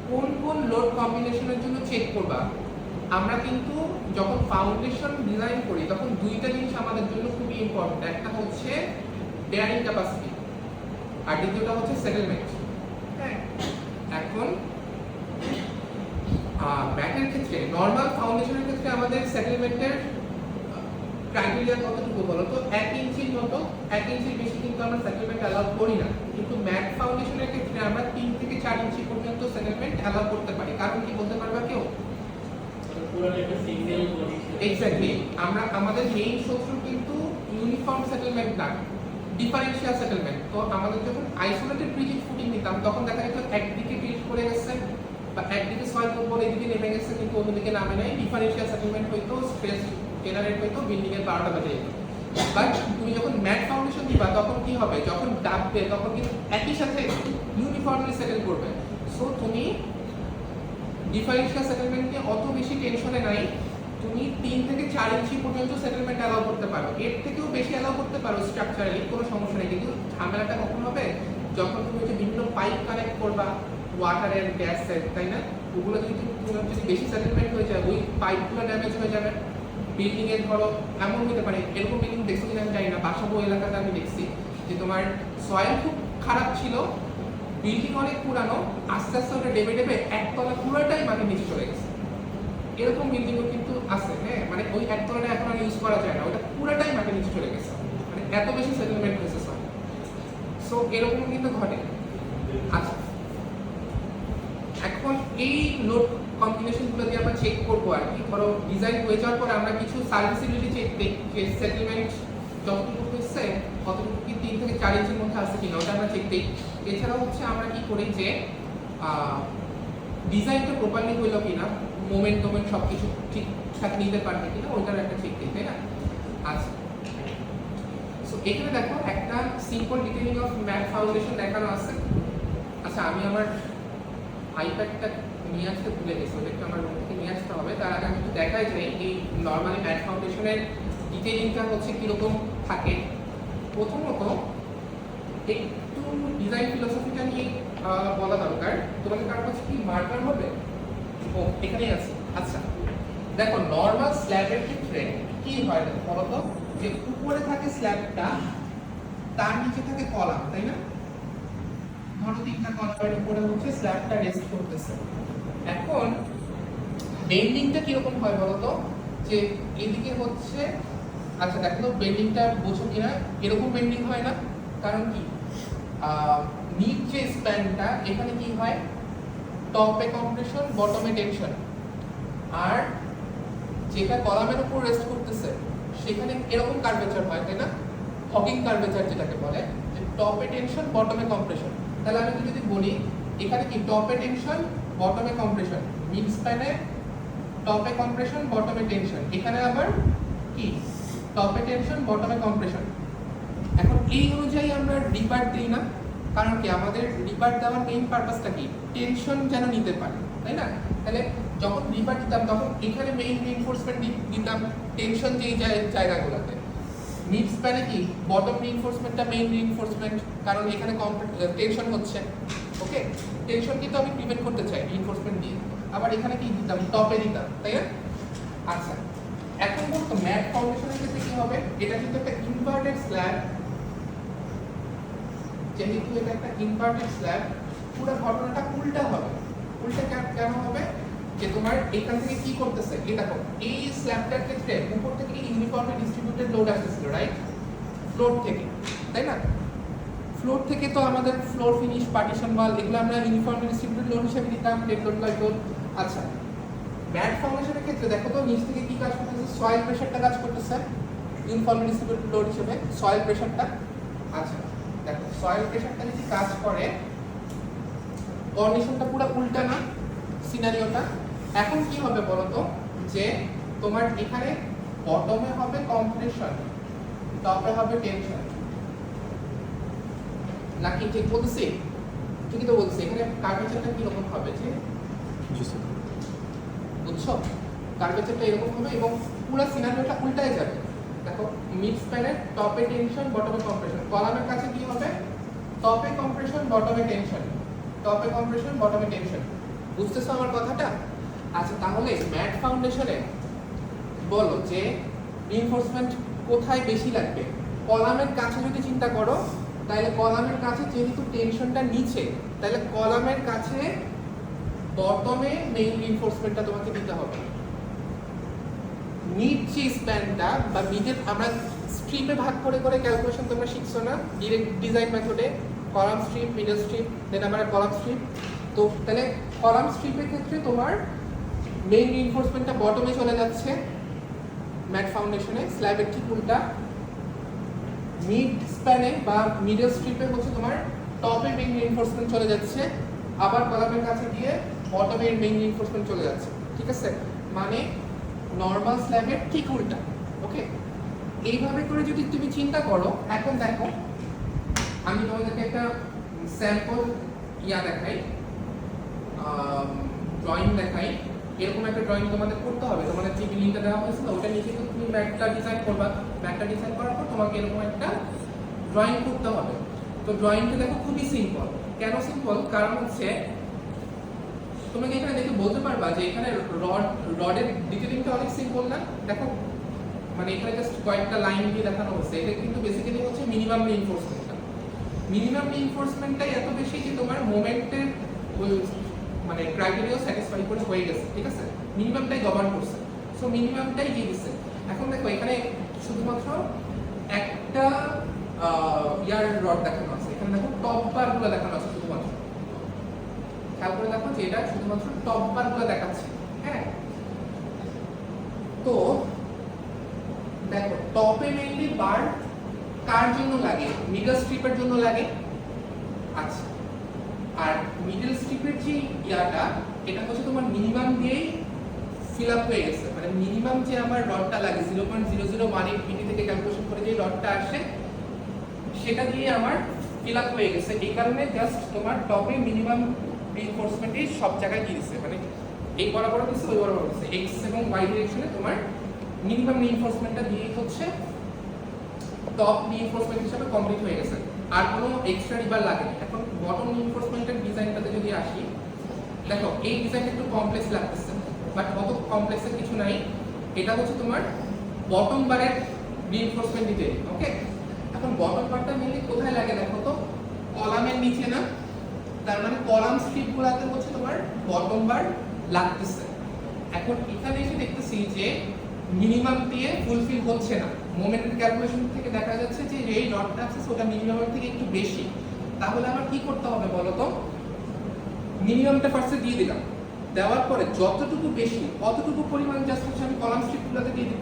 কোন কোন লোড কম্বিনেশনের জন্য চেক করবা। আমরা কিন্তু যখন ফাউন্ডেশন ডিজাইন করি তখন দুইটা জিনিস আমাদের জন্য খুবই ইম্পর্টেন্ট। একটা হচ্ছে বেয়ারিং ক্যাপাসিটি আর দ্বিতীয়টা হচ্ছে সেটেলমেন্ট। হ্যাঁ, এখন ম্যাটের ক্ষেত্রে নরমাল ফাউন্ডেশনের ক্ষেত্রে আমাদের সেটেলমেন্টের ক্রাইটেরিয়া কতটুকু বলো তো? 1 ইঞ্চির মতো, 1 ইঞ্চির বেশি কিন্তু আমরা সেটেলমেন্ট অ্যালাউ করি না। কিন্তু ম্যাট ফাউন্ডেশনের ক্ষেত্রে আমরা 3 থেকে 4 ইঞ্চি পর্যন্ত সেটেলমেন্ট অ্যালাউ করতে পারি। কারণ কি বলতে পারবা কেউ? এক্স্যাক্টলি, আমরা আমাদের মেইন শত্রু কিন্তু ইউনিফর্ম সেটেলমেন্ট না, ডিফারেনশিয়াল সেটেলমেন্ট। তো আমাদের যখন আইসোলেটেড রিজিড ফুটিং নিতাম তখন দেখা যেত একদিকে পিচ পড়ে গেছে বা একদিকে সয়েল উপর এদিকে নেমে গেছে কিন্তু অন্যদিকে নামে নাই। ডিফারেনশিয়াল সেটেলমেন্ট হইতো, স্ট্রেস জেনারেট হইতো, বিল্ডিং এর 12টা বাজে যেত। বাট তুমি যখন ম্যাট ফাউন্ডেশন দিবা তখন কি হবে? যখন ডাববে তখন কিন্তু একই সাথে ইউনিফর্মলি সেটেল করবে। সো তুমি ডিফারেনশিয়াল সেটেলমেন্ট নিয়ে অত বেশি টেনশনে নাই। তুমি 3 থেকে 4 ইঞ্চি পর্যন্ত সেটেলমেন্ট অ্যালাউ করতে পারো, এর থেকেও বেশি অ্যালাউ করতে পারো স্ট্রাকচারালি, কোনো সমস্যা নেই। কিন্তু ঝামেলাটা কখন হবে? যখন তুমি হচ্ছে বিভিন্ন পাইপ কানেক্ট করবা ওয়াটারের, গ্যাসের, তাই না? ওগুলো যদি যদি বেশি সেটেলমেন্ট হয়ে যায় ওই পাইপগুলো ড্যামেজ হয়ে যাবে। বিল্ডিং এর ধরো এমন হতে পারে, এরকম বিল্ডিং দেখছি কিনা আমি জানি না, বাসাবো এলাকাতে আমি দেখছি যে তোমার সয়েল খুব খারাপ ছিল, বিল্ডিং অনেক পুরানো, আস্তে আস্তে ওটা ডেবে ডেবে একতলা পুরোটাই মাটির নিচে চলে গেছে। এরকম বিল্ডিংও কিন্তু আছে। হ্যাঁ, মানে ওই একতলাটা এখন আর ইউজ করা যায় না, ওটা পুরোটাই মাটির নিচে চলে গেছে, মানে এত বেশি সেটেলমেন্ট হয়েছে সয়েল। সো এরকম কিন্তু ঘটে। আচ্ছা, এখন এই লোড কম্বিনেশনগুলো দিয়ে আমরা চেক করবো আর কি। ধরো ডিজাইন হয়ে যাওয়ার পর আমরা কিছু সার্ভিসিবিলিটি চেক দেখি যে সেটেলমেন্ট যতটুকু হচ্ছে কতটুকু কি 3 থেকে 4 ইঞ্চির মধ্যে আছে কিনা ওটা আমরা চেক দিই। এছাড়াও হচ্ছে আমরা কি করি যে ডিজাইনটা প্রপারলি হইলো কিনা, মোমেন্ট টোমেন্ট সব কিছু ঠিকঠাক নিতে পারবে কিনা ওইটার একটা চেক দিই, তাই না? আচ্ছা, সো এখানে দেখো একটা simple detailing of mat foundation দেখানো আছে। আচ্ছা, আমি আমার আইপ্যাডটা নিয়ে আসতে ভুলে গেছি, ওদেরকে আমার রুম থেকে নিয়ে আসতে হবে। তার আগে আমি একটু দেখাই যে এই নর্মালি ম্যাট ফাউন্ডেশনের ডিটেইলিংটা হচ্ছে কীরকম থাকে। প্রথমত একটু ডিজাইন ফিলোসফিটা নিয়ে বলা দরকার। তোমাদের কার কাছে কি মার্কার হবে? ও এখানেই আছে। আচ্ছা দেখো, নর্মাল স্ল্যাবের ক্ষেত্রে কি হয় দেখো বলতো, যে উপরে থাকে স্ল্যাবটা, তার নিচে থাকে কলাম, তাই না? ধরো তিনটা কলামের উপরে হচ্ছে স্ল্যাবটা রেস্ট করতেছে। এখন বেন্ডিংটা কিরকম হয় বলতো, যে এদিকে হচ্ছে, আচ্ছা দেখো তো বেন্ডিংটা বোঝো কিনা, এরকম বেন্ডিং হয় না। কারণ কি, নিচ যে স্প্যানটা এখানে কি হয়, টপে কম্প্রেশন বটমে টেনশন, আর যেটা কলামের উপর রেস্ট করতেছে সেখানে এরকম কার্ভেচার হয়, তাই না? হকিং কার্ভেচার যেটাকে বলে, যে টপে টেনশন বটমে কম্প্রেশন। তাহলে আমি যদি বলি এখানে কি টপে টেনশন বটমে কম্প্রেশন, মিড স্প্যানে টপে কম্প্রেশন বটমে টেনশন, এখানে আবার কি টপে টেনশন বটমে কম্প্রেশন। এখন এই অনুযায়ী আমরা রিপার্ট দিই না, কারণ কি আমাদের রিপার্ট দেওয়ার মেইন পারপাসটা কি, টেনশন যেন নিতে পারে, তাই না? তাহলে যখন রিপার্ট দিতাম তখন এখানে মেইন রিইনফোর্সমেন্ট দিতাম টেনশন যেই জায়গাগুলোতে। মিড স্প্যানে কি বটম রিইনফোর্সমেন্টটা মেইন রিইনফোর্সমেন্ট, কারণ এখানে টেনশন হচ্ছে। ওকে, টেনশন কিন্তু আমি প্রিভেন্ট করতে চাই রিইনফোর্সমেন্ট দিয়ে। আবার এখানে কি দিতাম, টপে দিতাম, তাই না? আচ্ছা, এখন বলতো ম্যাট ফাউন্ডেশনের ক্ষেত্রে কি হবে, এটা কিন্তু একটা ইনভার্টেড স্ল্যাব। যেহেতু এটা একটা ইনভার্টেড স্ল্যাব, পুরো ঘটনাটা উল্টা হবে। উল্টা কেন হবে, যে তোমার এখান থেকে কি করতেছে, এই দেখো এই স্ল্যাবটার ক্ষেত্রে উপর থেকে ইউনিফর্মলি ডিস্ট্রিবিউটেড লোড আসতেছিল, রাইট? ফ্লোর থেকে, তাই না? ফ্লোর থেকে তো আমাদের ফ্লোর ফিনিশ পার্টিশন ওয়াল এগুলো আমরা ইউনিফর্মলি ডিস্ট্রিবিউটেড লোড হিসেবে দিতাম, ডেড লোড লাইট লোড। আচ্ছা, ম্যাট ফাউন্ডেশনের ক্ষেত্রে দেখো তো নিচ থেকে কি কাজ করতেছে, সয়েল প্রেসারটা কাজ করতেছে ইউনিফর্মলি ডিস্ট্রিবিউটেড লোড হিসেবে, সয়েল প্রেসারটা। আচ্ছা দেখো, সয়েল প্রেসারটা যদি কাজ করে, কন্ডিশনটা পুরো উল্টা না সিনারিওটা। এখন কি হবে বলতো, যে তোমার এখানে বটমে হবে কম্প্রেশন, টপে হবে টেনশন, নাকি ঠিক বলছি? ঠিকই তো বলছি। এখানে কার্ভেচারটা কিরকম হবে, যে বুঝছো, কার্ভেচারটা এরকম হবে এবং পুরো সিনারিওটা উল্টায় যাবে। দেখো মিড স্প্যানে টপে টেনশন বটমে কম্প্রেশন, কলামের কাছে কি হবে, টপে কম্প্রেশন বটমে টেনশন, টপে কম্প্রেশন বটমে টেনশন। বুঝতেছো আমার কথাটা? আচ্ছা, তাহলে ম্যাট ফাউন্ডেশনে বলো যে রিইনফোর্সমেন্ট কোথায় বেশি লাগবে। কলামের কাছে যদি চিন্তা করো, তাহলে কলামের কাছে যেহেতু টেনশনটা নিচে, তাহলে কলামের কাছে বটমে মেইন রিইনফোর্সমেন্টটা তোমাকে দিতে হবে। মিড যে স্প্যানটা বা মিডের আমরা স্ট্রিপে ভাগ করে করে ক্যালকুলেশন তোমরা শিখছো না ডিরেক্ট ডিজাইন মেথডে, কলাম স্ট্রিপ, মিডল স্ট্রিপ, দেন আমরা কলাম স্ট্রিপ। তো তাহলে কলাম স্ট্রিপের ক্ষেত্রে তোমার মেইন রিইনফোর্সমেন্টটা বটমে চলে যাচ্ছে ম্যাট ফাউন্ডেশনে, স্ল্যাবের ঠিক উল্টা। মিড স্প্যানে বা মিডল স্ট্রিপে হচ্ছে তোমার টপে মেইন রিইনফোর্সমেন্ট চলে যাচ্ছে, আবার কলামের কাছে গিয়ে বটমে মেইন রিইনফোর্সমেন্ট চলে যাচ্ছে। ঠিক আছে, মানে নরমাল স্ল্যাবের ঠিক উল্টা। ওকে, এইভাবে করে যদি তুমি চিন্তা করো, এখন দেখো আমি তোমাদেরকে একটা স্যাম্পল দেখাই, ড্রয়িং দেখাই। এরকম একটা ড্রয়িং তোমাদের করতে হবে, তোমাদের যে লিঙ্কটা দেওয়া হয়েছিল ওটা নিচে তো তুমি ম্যাটটা ডিজাইন করবা। ম্যাটটা ডিজাইন করার পর তোমাকে এরকম একটা ড্রয়িং করতে হবে। তো ড্রয়িংটা দেখো খুবই সিম্পল। কেন সিম্পল? কারণ হচ্ছে তোমাকে এখানে দেখে বলতে পারবা যে এখানে রডের ডিটেইলিংটা অনেক সিম্পল না। দেখো মানে এখানে জাস্ট কয়েকটা লাইন দিয়ে দেখানো হচ্ছে, এটা কিন্তু বেসিক্যালি হচ্ছে মিনিমাম রিইনফোর্সমেন্টটা। মিনিমাম রিইনফোর্সমেন্টটাই এত বেশি যে তোমার মোমেন্টের মানে ক্রাইটেরিয়া স্যাটিসফাই করে হয়ে গেছে। ঠিক আছে, মিনিমামটাই গভর্ন করছে, সো মিনিমামটাই দিয়ে দিচ্ছে। এখন দেখো এখানে শুধুমাত্র একটা ইয়ার রড দেখানো আছে, এখানে দেখো টপ বারগুলো দেখানো আছে শুধুমাত্র। খেয়াল করে দেখো যে এটা শুধুমাত্র টপ বারগুলো দেখাচ্ছে। হ্যাঁ, তো দেখো টপে মেইনলি বার কার জন্য লাগে, মিডল স্ট্রিপের জন্য লাগে। আচ্ছা, আর মিডল স্ট্রিপের যে ইয়াটা এটা হচ্ছে তোমার মিনিমাম দিয়েই ফিল আপ হয়ে গেছে, মানে মিনিমাম যে আমার রডটা লাগে 0.0018 মিলি থেকে ক্যালকুলেশন করে যে রডটা আসে সেটা দিয়ে আমার ফিল আপ হয়ে গেছে। এই কারণে জাস্ট তোমার টপে মিনিমাম রিইনফোর্সমেন্টই সব জায়গায় দিয়ে দিচ্ছে, মানে এই বরাবর দিচ্ছে ওই বরাবর দিচ্ছে, এক্স এবং ওয়াই ডিরেকশনে তোমার মিনিমাম রিইনফোর্সমেন্টটা দিয়ে হচ্ছে টপ রিইনফোর্সমেন্ট হিসেবে কমপ্লিট হয়ে গেছে, আর কোনো এক্সট্রা রিবার লাগে না। এখন বটম রিইনফোর্সমেন্টের ডিজাইনটাতে যদি আসি, দেখো এই ডিজাইনটা একটু কমপ্লেক্স লাগতেছে, বাট অত কমপ্লেক্সের কিছু নাই। এটা হচ্ছে তোমার বটম বারের রিইনফোর্সমেন্ট ডিটেইল, ওকে। এখন বটম বারটা মেইনলি কোথায় লাগে দেখো তো, কলামের নিচে না, তার মানে কলাম স্ট্রিপগুলোতে হচ্ছে তোমার বটম বার লাগতেছে। এখন এখানে এসে দেখতেছি যে মিনিমাম দিয়ে ফুলফিল হচ্ছে না, মোমেন্টের ক্যালকুলেশন থেকে দেখা যাচ্ছে যে এই রডটা আছে ওটা মিনিমামের থেকে একটু বেশি। তাহলে আমার কি করতে হবে বলো তো, মিনিমামটা ফার্স্টে দিয়ে দিলাম, দেওয়ার পরে যতটুকু বেশি অতটুকু পরিমাণ জাস্ট হচ্ছে আমি কলাম স্ট্রিপগুলোতে দিয়ে দিব,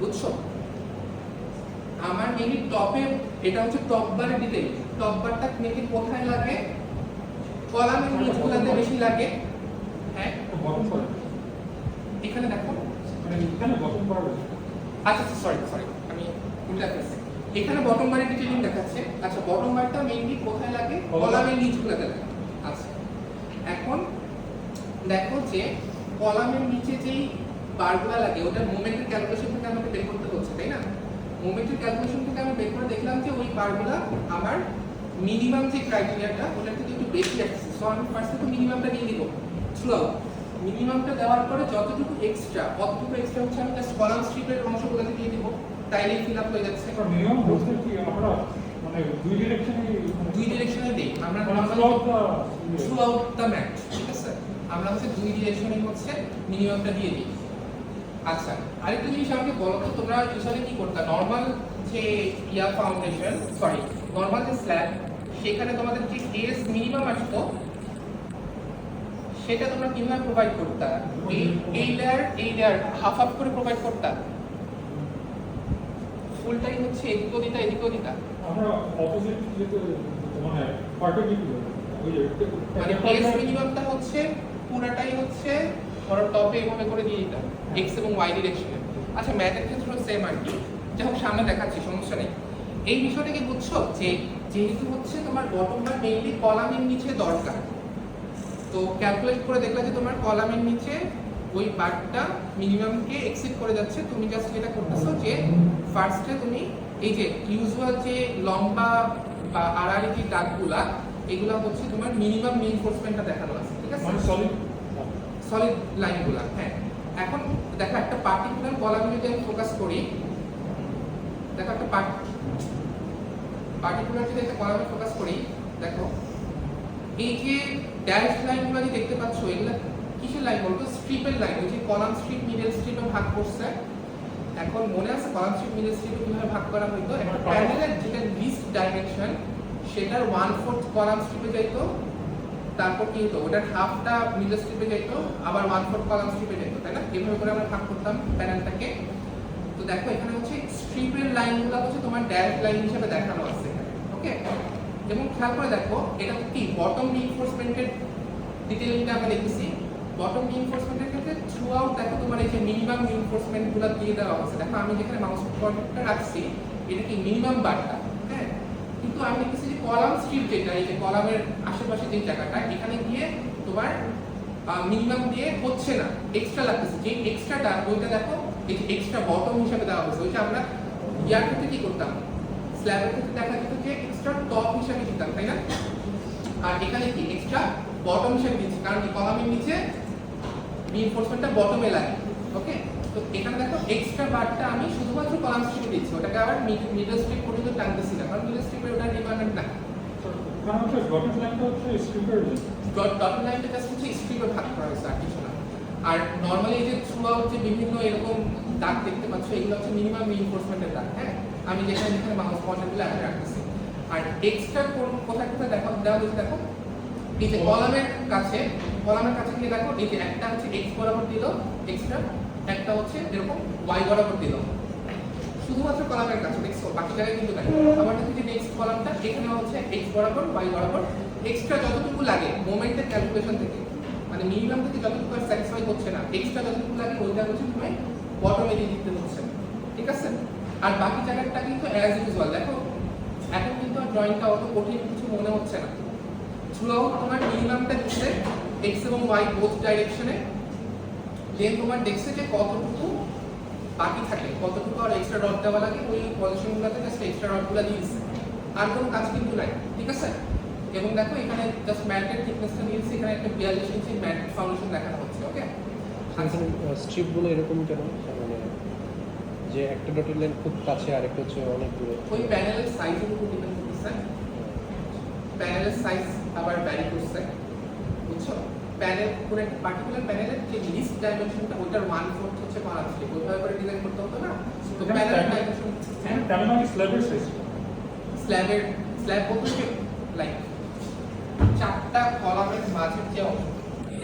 বুঝছো? আমার মেইনলি টপে, এটা হচ্ছে টপ বারের ডিটেইল, টপ বারটা মেইনলি কোথায় লাগে, কলামের নিচগুলোতে বেশি লাগে। হ্যাঁ বটম পার্ট এখানে দেখো, মানে এখানে বটম পার্ট আচ্ছা সরি আমি উল্টা করছি, এখানে বটম বারের ডিটেইলিং দেখাচ্ছে। আচ্ছা বটম বারটা মেইনলি কোথায় লাগে, কলামের নিচগুলোতে লাগে। আচ্ছা এখন দেখো যে কলামের নিচে যেই বারগুলো লাগে ওটা মোমেন্টের ক্যালকুলেশন থেকে আমাকে বের করতে হচ্ছে, তাই না? মোমেন্টের ক্যালকুলেশন থেকে আমি বের করে দেখলাম যে ওই বারগুলো আমার মিনিমাম যে ক্রাইটেরিয়াটা ওটার থেকে একটু বেশি আসছে। সো আমি ফার্স্টে তো মিনিমামটা দিয়ে দিব থ্রু আউট। মিনিমামটা দেওয়ার পরে যতটুকু এক্সট্রা, অতটুকু এক্সট্রা হচ্ছে আমি জাস্ট কলাম স্ট্রিপের অংশগুলোতে দিয়ে দিব, তাইলেই ফিল আপ হয়ে যাচ্ছে। মিনিমাম বলতে কি আমরা মানে দুই ডিরেকশনে দেই আমরা থ্রু আউট দ্য ম্যাট, ঠিক আছে? আমরা হচ্ছে দুই ডিরেকশনেই হচ্ছে মিনিমামটা দিয়ে দিই। আচ্ছা আরেকটা জিনিস আমাকে বলো তো, তোমরা ইউজুয়ালি কি করতে, নরমাল যে ফাউন্ডেশন নরমাল যে স্ল্যাব, সেখানে তোমাদের যে এস মিনিমাম আসতো সেটা তোমরা কিভাবে প্রোভাইড করতে, এই লেয়ার হাফ হাফ করে প্রোভাইড করতে, ফুলটাই হচ্ছে এদিকেও দিতা আমরা অপোজিট যেতে মানে পার্টিকুলার ওই মানে এস মিনিমামটা হচ্ছে পুরোটাই হচ্ছে ধরো টপে এভাবে করে দিয়ে দিতাম এক্স এবং ওয়াই ডিরেকশনে। আচ্ছা ম্যাথের ক্ষেত্রে সেম আর কি, যাই হোক সামনে দেখাচ্ছি, সমস্যা নেই। এই বিষয়টা কি বুঝছো যে যেহেতু হচ্ছে তোমার বটমটা মেইনলি কলামের নিচে দরকার, তো ক্যালকুলেট করে দেখলে যে তোমার কলামের নিচে ওই বারটা মিনিমামকে এক্সিড করে যাচ্ছে, তুমি জাস্ট যেটা করতেছো যে ফার্স্টে তুমি এই যে ইউজুয়াল যে লম্বা বা আড়াআড়ি যে দাগগুলা এগুলা হচ্ছে তোমার মিনিমাম রিইনফোর্সমেন্টটা দেখানো আছে, ঠিক আছে? মানে সলিড লাইনগুলা। হ্যাঁ এখন দেখো একটা পার্টিকুলার কলামে যদি আমি ফোকাস করি, দেখো একটা পার্টিকুলার যদি একটা কলামে ফোকাস করি, দেখো এই যে ড্যাশ লাইনগুলো যে দেখতে পাচ্ছ এগুলা কিসের লাইন বলতো, স্ট্রিপের লাইন, ওই যে কলাম স্ট্রিপ মিডল স্ট্রিপে ভাগ করছে। এখন মনে আছে কলাম স্ট্রিপ মিডল স্ট্রিপে কিভাবে ভাগ করা হতো, একটা প্যানেলের যেটা লিস্ট ডাইমেনশন সেটার 1/4 কলাম স্ট্রিপে যাইতো, তারপর কি হতো ওটার হাফটা মিডল স্ট্রিপে যাইতো, আবার 1/4 কলাম স্ট্রিপে যাইতো, তাই না? এভাবে করে আমরা ভাগ করতাম প্যানেলটাকে। তো দেখো এখানে হচ্ছে স্ট্রিপের লাইনগুলো হচ্ছে তোমার ড্যাশ লাইন হিসেবে দেখানো আছে এখানে, ওকে? এবং খেয়াল করে দেখো এটা কি বটম রিইনফোর্সমেন্টের ডিটেইলিংটা আমরা দেখতেছি। বটম রিইনফোর্সমেন্টের ক্ষেত্রে থ্রু আউট দেখো তোমার এই যে মিনিমাম রিইনফোর্সমেন্টগুলো দিয়ে দেওয়া আছে। দেখো আমি যেখানে মাউস পয়েন্টারটা রাখছি এটা কি মিনিমাম বারটা, হ্যাঁ? কিন্তু আমি দেখতেছি যে কলাম স্ট্রিপ যেটা, এই যে কলামের আশেপাশে যে জায়গাটা, এখানে গিয়ে তোমার মিনিমাম দিয়ে হচ্ছে না, এক্সট্রা লাগতেছে। যে এক্সট্রাটা ওইটা দেখো এই যে এক্সট্রা বটম হিসেবে দেওয়া হয়েছে, ওইটা আমরা ইয়ার ক্ষেত্রে কি করতাম, স্ল্যাবের ক্ষেত্রে দেখা যেত যে এক্সট্রা টপ হিসেবে দিতাম, তাই না? আর এখানে কি এক্সট্রা বটম হিসেবে দিচ্ছি, কারণ কি কলামের নিচে রিইনফোর্সমেন্টটা বটমে লাগে, ওকে? তো এখানে দেখো এক্সট্রা বারটা আমি শুধুমাত্র কলাম স্ট্রিপে দিচ্ছি, ওটাকে আবার মিডল স্ট্রিপ পর্যন্ত টানতেছি না, কারণ মিডল স্ট্রিপে ওটা রিকোয়ারমেন্ট না। কারণ হচ্ছে ডটেড লাইনটা হচ্ছে স্ট্রিপের ডটেড লাইনটা জাস্ট হচ্ছে স্ট্রিপে ভাগ করা হয়েছে, আর কিছু না। আর নরমালি এই যে থ্রু আউট যে বিভিন্ন এরকম দাগ দেখতে পাচ্ছ এগুলো হচ্ছে মিনিমাম রিইনফোর্সমেন্টের দাগ, হ্যাঁ? আমি যেখানে মাউস পয়েন্টারগুলো আগে রাখতেছি। আর এক্সট্রা কোথায় দেওয়া হয়েছে দেখো, এই যে কলামের কাছে গিয়ে দেখো এই যে একটা হচ্ছে এক্স বরাবর দিল এক্সট্রা, একটা হচ্ছে এরকম ওয়াই বরাবর দিল, শুধুমাত্র কলামের কাছে, বাকি জায়গায় কিন্তু নাই। আবার দেখো যে নেক্সট কলামটা এখানে হচ্ছে এক্স বরাবর ওয়াই বরাবর এক্সট্রা যতটুকু লাগে মোমেন্টের ক্যালকুলেশন থেকে, মানে মিনিমাম থেকে যতটুকু স্যাটিসফাই হচ্ছে না, এক্সট্রা যতটুকু লাগে ওইটা হচ্ছে তুমি বটমে দিয়ে দিতে হচ্ছে, ঠিক আছে? আর বাকি জায়গাটা কিন্তু অ্যাজ ইউজুয়াল। দেখো এখন কিন্তু আর ড্রয়িংটা অত কঠিন কিছু মনে হচ্ছে না। থ্রু আউট তোমার মিনিমামটা দিচ্ছে এক্স এবং ওয়াই বোথ ডাইরেকশনে, দেন তোমার দেখছে যে কতটুকু বাকি থাকে, কতটুকু আর এক্সট্রা ডট দেওয়া লাগে, ওই পজিশনগুলোতে জাস্ট এক্সট্রা ডটগুলো দিয়ে দিচ্ছে, আর কোনো কাজ কিন্তু নাই, ঠিক আছে? এবং দেখো এখানে জাস্ট ম্যাটের থিকনেসটা নিয়েছি, এখানে একটা 42 ইঞ্চি ম্যাট ফাউন্ডেশন দেখানো হচ্ছে, ওকে? স্ট্রিপগুলো এরকম কেন, মানে যে একটা ডটের লাইন খুব কাছে আর একটা হচ্ছে অনেক দূরে? ওই প্যানেলের সাইজের উপর ডিপেন্ড করতেছে, প্যানেলের সাইজ আবার ভ্যারি করছে, বুঝছো? প্যানেল কোন একটা পার্টিকুলার প্যানেলের যে লিস্ট ডাইমেনশনটা ওটার 1/4 হচ্ছে কলাম স্ট্রিপ, ওইভাবে করে ডিজাইন করতে হতো না। তো প্যানেলের ডাইমেনশন তেমন আমি স্ল্যাবের সাইজ স্ল্যাব বলতে কি লাইক চারটা কলামের মাঝের যে অংশ,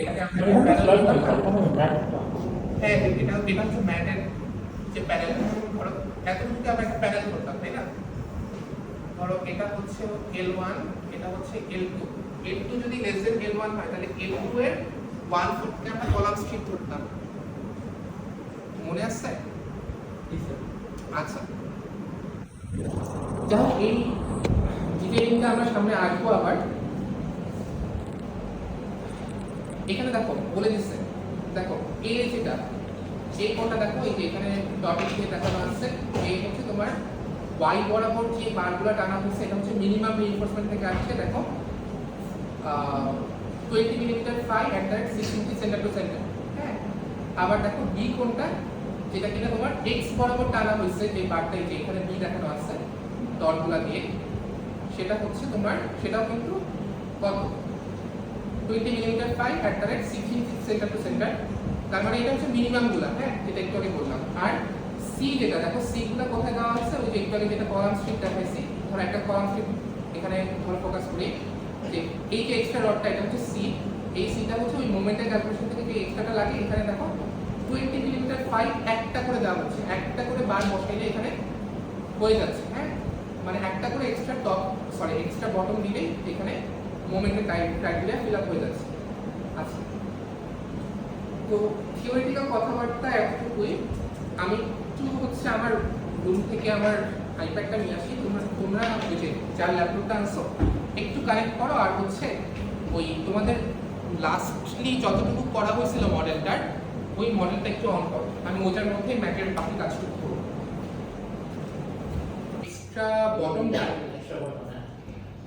এটাকে আমরা স্ল্যাব না কোনো ম্যাটটা। হ্যাঁ এটা হচ্ছে ম্যাটের যে প্যানেল। ধরো এতটুকু আমরা একটা প্যানেল করতাম, তাই না? ধরো এটা হচ্ছে L1, এটা হচ্ছে L2, L2 যদি লেস দেন L1 হয় তাহলে L2 এর 1/4 কে আমরা কলাম স্ট্রিপ ধরতাম, মনে আছে? আচ্ছা, যাও এই ডিটেইলিংটা আমরা সামনে আসবো আবার। এখানে দেখো বলে দিচ্ছে, দেখো এ যেটা এই কোণটা দেখো, এই যে এখানে ডটের দিয়ে দেখানো আছে, এই হচ্ছে তোমার ওয়াই বরাবর যে বারগুলো টানা হচ্ছে এটা হচ্ছে মিনিমাম রিইনফোর্সমেন্ট থেকে আসছে। দেখো 20 millimetre phi at that 6 inch centre to centre. হ্যাঁ, আবার দেখো বি কোণটা যেটা কিনা তোমার এক্স বরাবর টানা হয়েছে, যে বারটা যে এখানে বি দেখানো আছে ডটগুলো দিয়ে, সেটা হচ্ছে তোমার, সেটাও কিন্তু কত 20 millimetre phi at that 6 inch centre to centre. তার মানে এটা হচ্ছে মিনিমাম গুলা, হ্যাঁ, যেটা একটু আগে বললাম। আর সি যেটা দেখো, সি গুলা কোথায় দেওয়া আছে, ওই যে একটু আগে যেটা কলাম স্ট্রিপ দেখাইছি, ধরো একটা কলাম স্ট্রিপ এখানে ধরো ফোকাস করি, যে এই যে এক্সট্রা ডটটা এটা হচ্ছে সি, এই সিটা হচ্ছে ওই মোমেন্টের ক্যালকুলেশন থেকে যে এক্সট্রাটা লাগে, এখানে দেখো 20 মিলিমিটার ফাই একটা করে দেওয়া হচ্ছে, একটা করে বার বসাইলে এখানে হয়ে যাচ্ছে, হ্যাঁ, মানে একটা করে এক্সট্রা টপ এক্সট্রা বটম দিলেই এখানে মোমেন্টের ক্রাইটেরিয়া ফিল আপ হয়ে যাচ্ছে। আচ্ছা, তো থিওরিটিক্যাল কথাবার্তা এতটুকুই। আমি একটু হচ্ছে আমার রুম থেকে আমার আইপ্যাডটা নিয়ে আসি, তোমরা ওই যে যার ল্যাপটপটা আনছো একটু কানেক্ট করো, আর হচ্ছে ওই তোমাদের লাস্টলি যতটুকু করা হয়েছিল মডেলটার, ওই মডেলটা একটু অন করো, আমি ওটার মধ্যে ম্যাটের বাকি কাজটুকু করবো। এক্সট্রা বটমটা,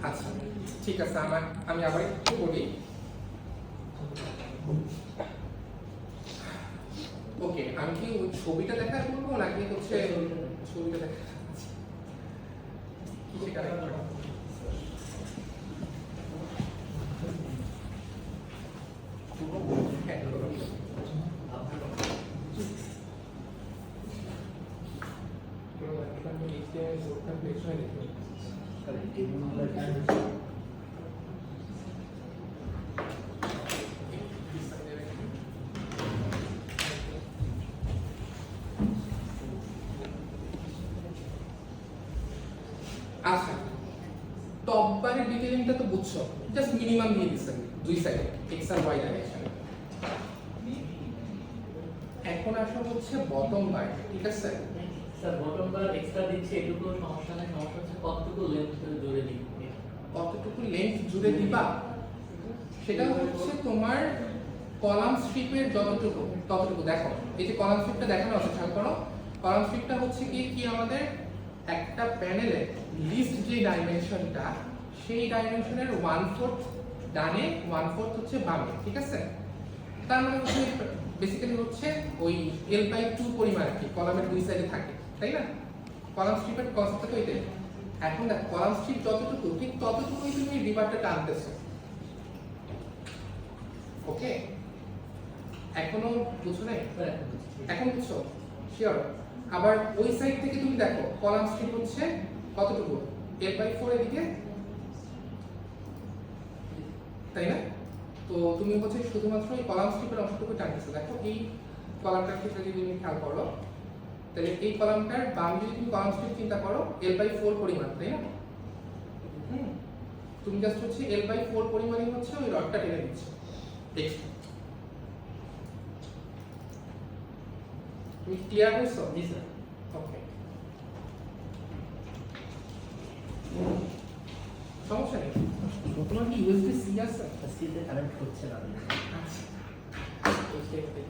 আচ্ছা ঠিক আছে, আমি আবার একটু বলি। ওকে, আমি কি ওই ছবিটা দেখা বলবো নাকি হচ্ছে ছবিটা দেখা কি সেটা আচ্ছা, টপ বারের ডিটেইলিংটা তো বুঝছো, জাস্ট মিনিমাম দিয়ে দিচ্ছেন দুই সাইডে এক্স আর ওয়াই ডাইরেকশনে। এখন আসা হচ্ছে বটম বার, ঠিক আছে? স্যার বটম বার এক্সট্রা দিচ্ছে, এটুকু সমস্যা নেই, সমস্যা হচ্ছে কতটুকু লেন্থ জুড়ে দিই, কতটুকু লেন্থ জুড়ে দিবা সেটা হচ্ছে তোমার কলাম স্ট্রিপের যতটুকু ততটুকু। দেখো এই যে কলাম স্ট্রিপটা দেখানো আছে, খেয়াল করো, কলাম স্ট্রিপটা হচ্ছে কি আমাদের একটা প্যানেলে লিস্ট যে ডাইমেনশনটা, সেই ডাইমেনশনের 1/4 ডানে 1/4 হচ্ছে বামে, ঠিক আছে? তার মানে হচ্ছে বেসিক্যালি হচ্ছে ওই L/2 পরিমাণ কি কলামের দুই সাইডে থাকে, তাই না? কলাম স্ট্রিপের কনসেপ্টটা তো এটাই। এখন দেখ কলাম স্ট্রিপ যতটুকু ঠিক ততটুকুই তুমি রিবারটা টানতেছো, ওকে? এখনো বুঝছো নাই? এখন বুঝছো শিওর? আবার ওই সাইড থেকে তুমি দেখো কলাম স্ট্রিপ হচ্ছে কতটুকু L/4 এদিকে, তাই না? তো তুমি হচ্ছে শুধুমাত্র এই কলাম স্ট্রিপের অংশটুকু টানতেছো। দেখো এই কলামটার ক্ষেত্রে যদি তুমি খেয়াল করো, তাহলে এই কলামটার বাম যদি তুমি কলাম স্ট্রিপ চিন্তা করো L/4 পরিমাণ, তাই না? তুমি জাস্ট হচ্ছে L/4 পরিমাণই হচ্ছে ওই রডটা টেনে দিচ্ছ। এক্সট্রা। তুমি ক্লিয়ার হয়েছো? জি স্যার। ওকে। সমস্যা নেই। তোমার কি USB-C আছে? সিতে কানেক্ট হচ্ছে না। আচ্ছা। এই স্টেপটা